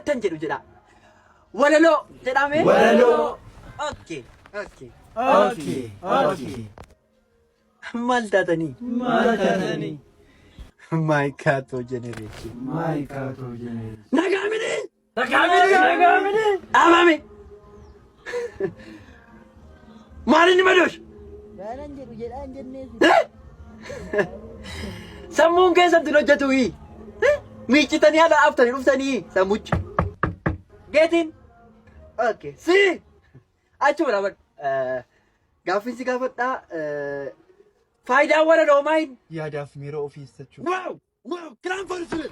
wattan jedhu jedha. Walaloo jedhame. Walaloo. Okay. Okay. Maal taatanii? My Kato generation. Nagamini. Amami. Maalin madosh? Garan jedhaan jennee Sammuun keessatti hojjetu miiccitanii haala aftanii dhuftanii sammuuchi. Geetiin. Okay. Si. Achuma dhaabadhu. Gaaffiin si gaafadhaa. Faayidaan walaloo maali? Yaadaaf miira ofii ibsachuu. Wow! Kiraan fayyadu.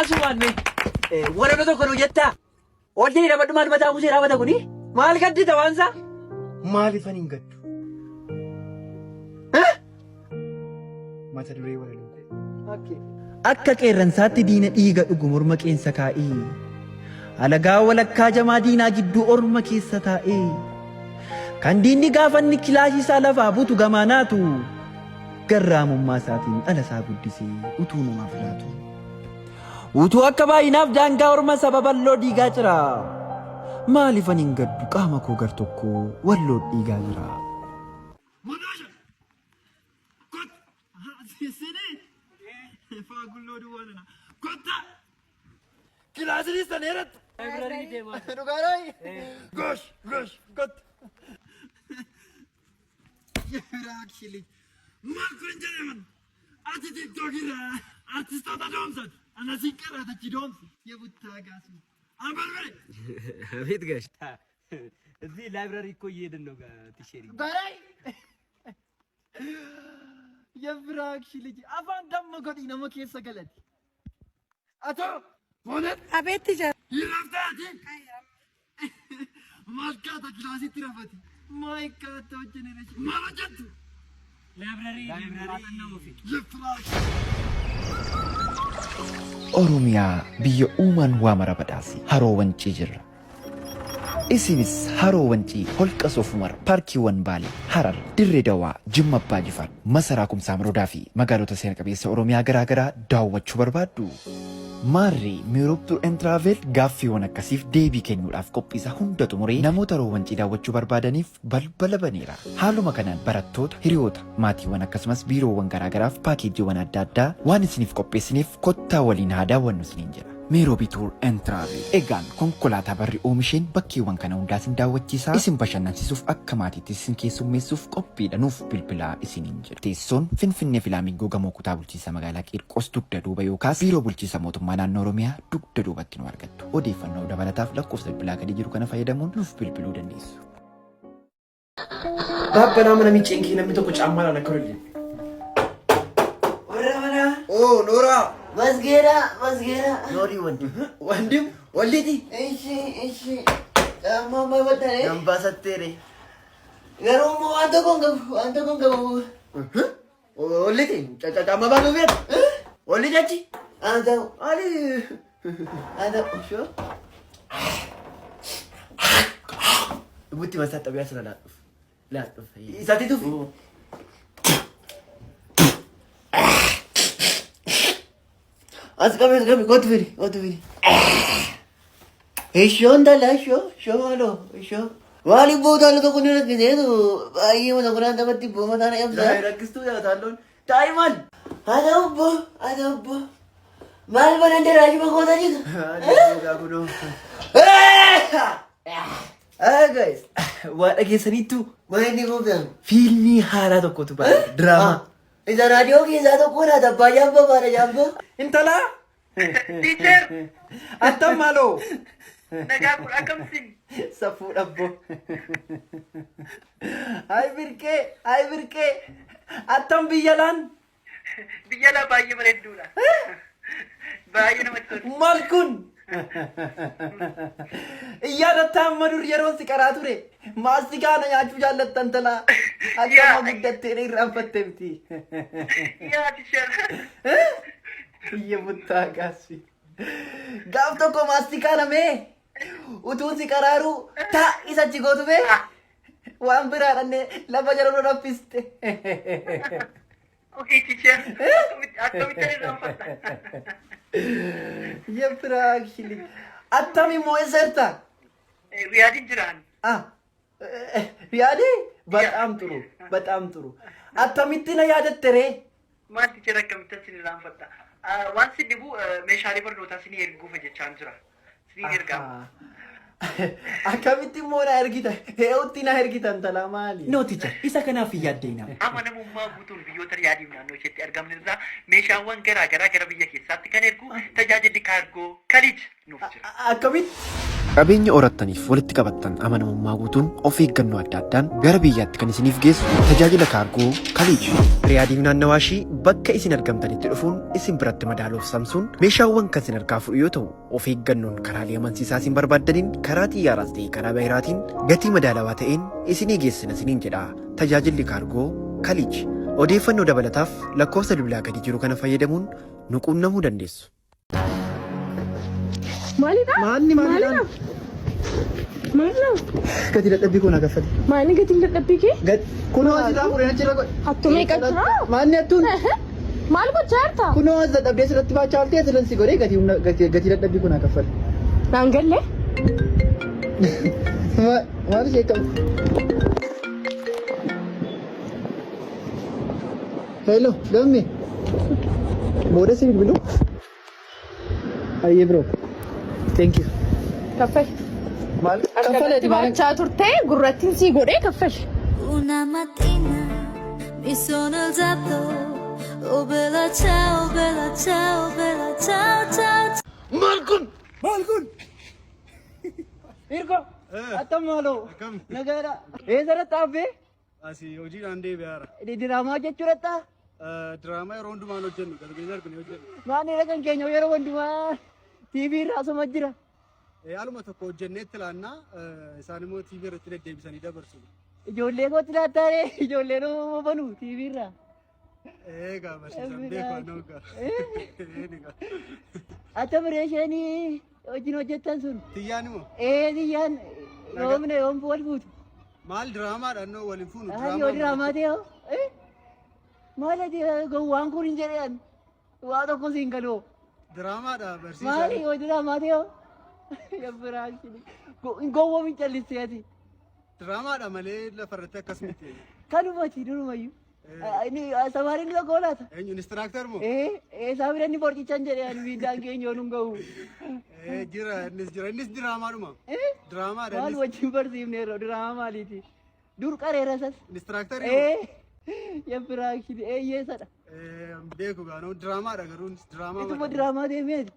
Asumaan walaloo tokko nu jettaa. Wajjin dhaabadhu maal mataa musee dhaabata kuni? Maal gaddita waansa? Maaliifan hin gaddu? Mata duree walaloo. Akka qeerransaatti diina dhiiga dhugu morma qeensa kaa'ee alagaa walakkaa jamaa diinaa gidduu orma keessa taa'ee kan diinni gaafanni kilaashii isaa lafaa butu gamaanaatu garraamummaa isaatiin ala isaa guddisee utuu namaaf laatu. Utuu akka baay'inaaf daangaa orma saba bal'oo dhiigaa jira. Maaliifan hin gaddu qaama koo gar tokko walloo dhiigaa jira. Kilaasinis taneeratti. Gosh, kot. Actually, maal kun jedhaman ati tiktookirra artistoota doomsatu ana siin qaraata doomsi የቡታ ጋሱ አንበልበል አቤት ጋሽ እዚህ ላይብራሪ እኮ እየሄድን ነው ቲሸሪ ጋራይ የፍራክሽ ልጅ አፋን ደሞ ጎዲ ነው ከሰ ገለጥ አቶ ሞነት አቤት ቲቸር ይራፍታቲ ማስካታ ክላስ ትረፈቲ ማይካታ ጀነሬሽን ማለጀት ላይብራሪ ነው ፊት የፍራክሽ Oromiyaa biyya uumaan waa mara badhaase haroo wancii jirra. Isinis haroo wancii holqa Soofumar paarkiiwwan Baalee Harar Dirree Dawaa Jimma Abbaa Jifaar Masaraa Kumsaa Maroodaa fi magaalota seena qabeessa Oromiyaa garaa garaa daawwachuu barbaaddu. Maarri Miiroob Tour and Travel gaaffiiwwan akkasiif deebii kennuudhaaf qophiisa hunda xumuree namoota haroo wancii daawwachuu barbaadaniif balbala baneera. Haaluma kanaan barattoota, hiriyoota, maatiiwwan akkasumas biiroowwan garaa garaaf paakeejiiwwan adda addaa waan isiniif qopheessiniif kottaa waliin haa daawwannu isiniin jedha. Miiroob Tour and Travel. Egaan konkolaataa barri oomisheen bakkeewwan kana hundaa isin daawwachiisaa isin bashannansiisuuf akka maatiitti isin keessummeessuuf qophiidha nuuf bilbilaa isiniin jedha. Teessoon Finfinnee Filaamingoo gamoo kutaa bulchiinsa magaalaa Qiirqos dugda duuba yookaas biiroo bulchiinsa mootummaa naannoo Oromiyaa dugda duubatti nu argattu. Odeeffannoo dabalataaf lakkoofsa bilbilaa gadi jiru kana fayyadamuun nuuf bilbiluu dandeessu. Baabbanaa mana miiceenkii namni tokko caammaadhaan akka hojjetu. Oh, Nora! Masgeera Nori wandim walliti ishi amma wadane nambasatere garuu waan tokko qabu walliti caama baatu beet walliti achi ada sho butti masaa xabiyaa sana laadhuf isaati tufi Ascame, what very. Show ndala show alo show. Wali boda lo to kunira kidedu. Ayi mo nakuna tamati bo matana yamsa. rakistu ya talon taiman Adabbo. Mal banande raj ma koda ji. ga kuno Guys, waan dhageessaniittu Mani ko gam. fiilmii haaraa tokkotu baay'ee diraamaa. Isa radio ki za to kuna da bayamba bara jambo. Intala? Teacher, Attam maaloo? nagaa kun akkamsin? Safuu dhabbo. Ay birqee. Attam biyya laan? Biyya laa baay'ee bareedduudha. Baay'ee namatti tolu. Maal kun? Iyyaadatta amma dur yeroon si qaraa ture. Maastikaa na nyaachuu jaallattan talaa. Akkama guddattee na irraanfattee miti. Yaa teacher. Iyya buttaa gaasfi. Gaaf tokko maastikaa namee utuun si qaraaru taa isa achi gootu bee waan biraa dhannee lafa jala raffiste. Okay teacher. Akkamitti irraanfatta? የፍራክሽልኝ አታሚ ሞይሰርታ ሪያድን ጅራን ሪያዴ በጣም ጥሩ አታሚትና ያደተሬ ማንቲ ቸረከም ተስኒ ላንፈጣ ዋንስ ዲቡ ሜሻሪ በርዶታ ሲኒ ኤርጉ ፈጀቻን ጅራ ሲኒ ኤርጋ akkamitti immoo na ergita heewutti na ergitan tala maali No teacher, isa kanaaf yaaddeena. amanamummaa guutuun biyyoota riyaadii naannoo isheetti argamne irraa meeshaawwan garaa garaa gara biyya keessaatti kan ergu tajaajilli kaargoo kaliij nuuf jira. akkamitti Qabeenya horattaniif walitti qabattan amanamummaa guutuun of eeggannoo adda addaan gara biyyaatti kan isiniif geessu tajaajila kaargoo Kaliij. Riyaadiif naannawaa ishii bakka isin argamtanitti dhufuun isin biratti madaaluuf samsuun meeshaawwan kan isin harkaa fudhu yoo ta'u of eeggannoon karaalee amansiisaa isin barbaaddaniin karaa xiyyaaraas ta'ee karaa baayiraatiin gatii madaalawaa ta'een isinii geessina isiniin jedha tajaajilli kaargoo Kaliij. Odeeffannoo dabalataaf lakkoofsa bilbilaa gadi jiru kana fayyadamuun nu quunnamuu dandeessu. Maalidha? Maalidha? gati dadhabbii kun agaffate Maali gatiin dadhabbii kee? kunoo asiidhaa fudhee achirra godhe Hattuu meeqa jira? maanni hattuun Maal gochaa jirta? kunoo as dadhabdee sirratti baachaa oltee asirratti si godhee gati dadhabbii kun agaffate Naan galle? maal ishee qabu hello gamme booda si bilbilu ayyee bro thank you Kaffal. maal Kaffaleeti maal? Baachaa turte gurrattiin sii godhee kaffal. Una mattina mi sono alzato, oh bella ciao, bella ciao, bella ciao, ciao. Malkun! Irko! Attam maalo! Nagara! Eessarratti hafe? Asii hojiidhaan deebi'aara. Diraamaa jechuudha? Diraamaa yeroo hundumaan hojjennu galgala arginu hojjennu. Maanni kan keenya yeroo hundumaa TV irraa asuma jira. Haaluma tokko hojjenneetti laannaa isaan immoo TV irratti deddeebisanii dabarsu. Ijoollee kootti laattaare ijoolleen banu TV irraa. Eegaa barsiisan beekaa noogaa. Atta bireeshanii wajjin hojjettan sun. Tiyyaan immoo Tiyyaan yoom wal fuutu. maal diraamaadhaan noo waliin fuunu Yoo diraamaa ta'e maal waan kun hin jedhan waa tokko siin galoo. diraamaadha barsiisan. Maali yoo diraamaa ta'e gowwa min calliseeti. Diraamaadha malee lafarratti akkas miti. Kanumati durumayyuu. Samaariin isa goolaata. Eenyu inistiraaktar moo? Isaa bira inni borcichan jedhee miidhaan keenya yoo nun gahu. Jira innis diraamaadhuma. Diraamaadha Maal innis. wajjin barsiifneerra diraamaa maaliiti? Dur qareera isas. Inistiraaktarii Yabbiraakshini eeyyeessadha. beeku gaanoo diraamaadha garuu diraamaa Ituma diraamaa deemeeti.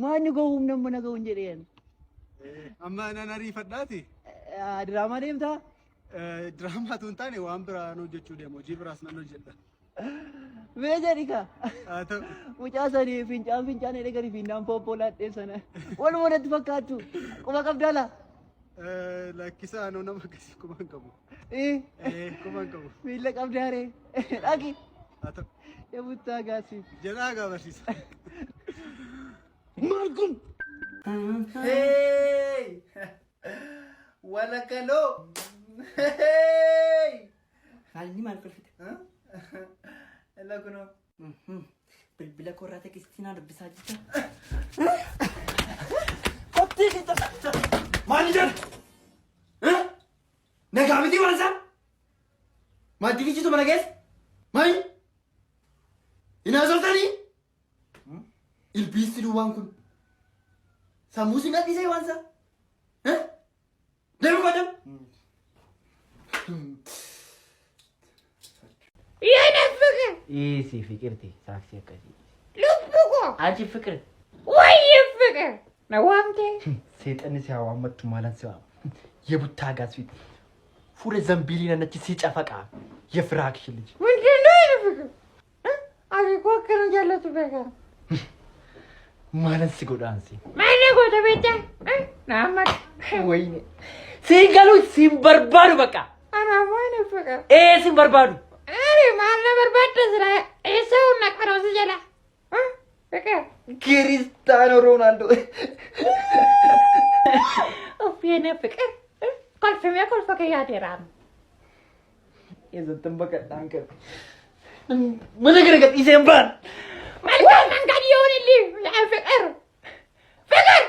Maanni gowwum namma na gawun jedheen. amma nan ariifadhaati. Diraamaa deemtaa? Diraamaa tun taane waan biraa hojjechuu deemu hojii biraas nan hojjedha. Mee jedhi kaa. Haa ta'u. Mucaa sanii fincaan edee gadi fiinnaan pooppoo laadhee sana. Walumaa natti fakkaattu. Quba qabdaa laa? Lakkisaa anoo nama akkasii kuma hin qabu. Kuma hin qabu. Miila qabdaaree. Dhaqi. Haa ta'u. Yabuttaa gaasii. Jedhaa gaa barsiisa. Maal kun? Hey! Walakaloo! Hey! Haalli maal kolfite? Ella kunoo. Bilbila korraa ta'e Kiristiinaa dubbisaa jirta. Kottii kita. Maali jedhu? Nagaa miti waan isaa? Maatii kichitu mana keessa? Maali? Hin haasofsanii? Ilbiisti duwwaan kun. Sammuu si gadhiisee waan isaa? Deemu badam? Yeena fikir. Si fikirti saaksii akkasii. Lubbu koo. Achi fikir. Wayye fikir. Na waamte. Seexanni si hawaammattu maalan si waama. የቡታ ጋዝ ፊት ፉረ ዘንቢሊና ነች ሲጨፈቃ የፍራክሽ ልጅ ምንድነው ይሄ ፍቅር? አሪኮ ከነ ጀለቱ በቃ ማለት ሲጎዳንሲ ማነ ጎደ ቤተ ናማ ወይኔ ሲገሉ ሲምበርባዱ በቃ አና ማነ ፍቅር ሲምበርባዱ አሬ ማነ በርባደ ስራ እሰው ነቀረው ሲጀላ ፍቅር ክሪስቲያኖ ሮናልዶ ኦፊየነ ፍቅር Kolfeme kolfa ke ya deram. Eso tampoco tan que. Mana kena kat isemban. Mana መንገድ ይሁንልህ። ፍቅር ፍቅር